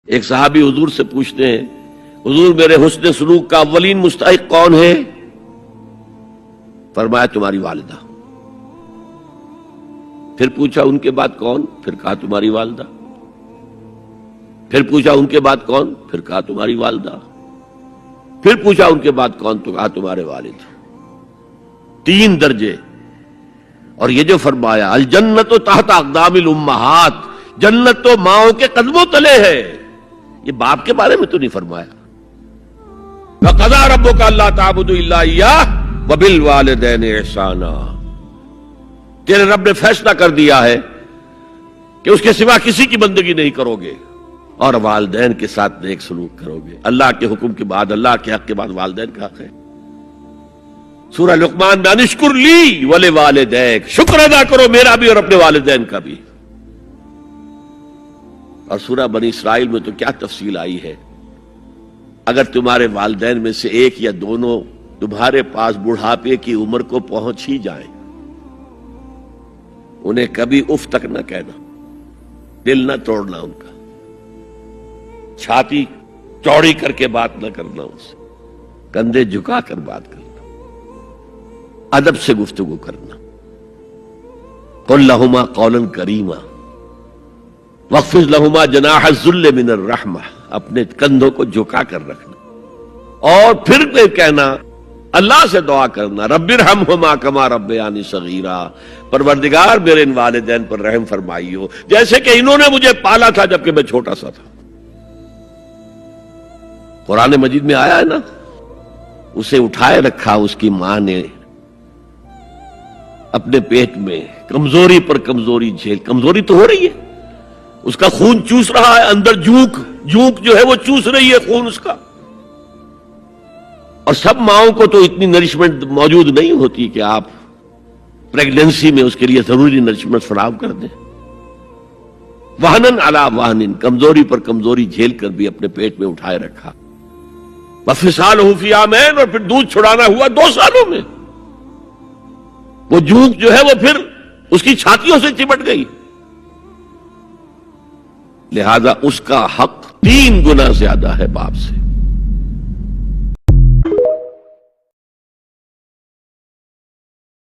ایک صحابی حضور سے پوچھتے ہیں، حضور میرے حسن سلوک کا اولین مستحق کون ہے؟ فرمایا تمہاری والدہ۔ پھر پوچھا ان کے بعد کون؟ پھر کہا تمہاری والدہ۔ پھر پوچھا ان کے بعد کون؟ پھر کہا تمہاری والدہ۔ پھر پوچھا ان کے بعد کون؟ تو کہا تمہارے والد۔ 3 درجے۔ اور یہ جو فرمایا الجنت تحت اقدام الامہات، جنت تو ماؤں کے قدموں تلے ہے، یہ باپ کے بارے میں تو نہیں فرمایا۔ وَقَضَىٰ رَبُّكَ أَلَّا تَعْبُدُوا إِلَّا إِيَّاهُ وَبِالْوَالِدَيْنِ إِحْسَانًا۔ تیرے رب نے فیصلہ کر دیا ہے کہ اس کے سوا کسی کی بندگی نہیں کرو گے اور والدین کے ساتھ نیک سلوک کرو گے۔ اللہ کے حکم کے بعد، اللہ کے حق کے بعد والدین کا حق ہے۔ سورہ لقمان میں انشکر لی ولوالدیک، شکر ادا کرو میرا بھی اور اپنے والدین کا بھی۔ اور سورہ بنی اسرائیل میں تو کیا تفصیل آئی ہے، اگر تمہارے والدین میں سے ایک یا دونوں تمہارے پاس بڑھاپے کی عمر کو پہنچ ہی جائیں، انہیں کبھی اف تک نہ کہنا، دل نہ توڑنا ان کا، چھاتی چوڑی کر کے بات نہ کرنا، ان سے کندھے جھکا کر بات کرنا، ادب سے گفتگو کرنا۔ قل لہما قولا کریما واخفض لہما جناح الذل من الرحمہ، اپنے کندھوں کو جھکا کر رکھنا، اور پھر کہنا، اللہ سے دعا کرنا، رب ارحمہما کما ربیانی صغیرا، پروردگار میرے ان والدین پر رحم فرمائیو جیسے کہ انہوں نے مجھے پالا تھا جبکہ میں چھوٹا سا تھا۔ قرآن مجید میں آیا ہے نا، اسے اٹھائے رکھا اس کی ماں نے اپنے پیٹ میں، کمزوری پر کمزوری جھیل، کمزوری تو ہو رہی ہے، اس کا خون چوس رہا ہے اندر، جھونک جو ہے وہ چوس رہی ہے خون اس کا۔ اور سب ماؤں کو تو اتنی نرشمنٹ موجود نہیں ہوتی کہ آپ پریگننسی میں اس کے لیے ضروری نرشمنٹ فراہم کر دیں۔ وہنن علی وہنن، کمزوری پر کمزوری جھیل کر بھی اپنے پیٹ میں اٹھائے رکھا۔ وفصالہ فی عامین، اور پھر دودھ چھڑانا ہوا 2 سالوں میں۔ وہ جھونک جو ہے وہ پھر اس کی چھاتیوں سے چمٹ گئی، لہذا اس کا حق 3 گنا زیادہ ہے باپ سے۔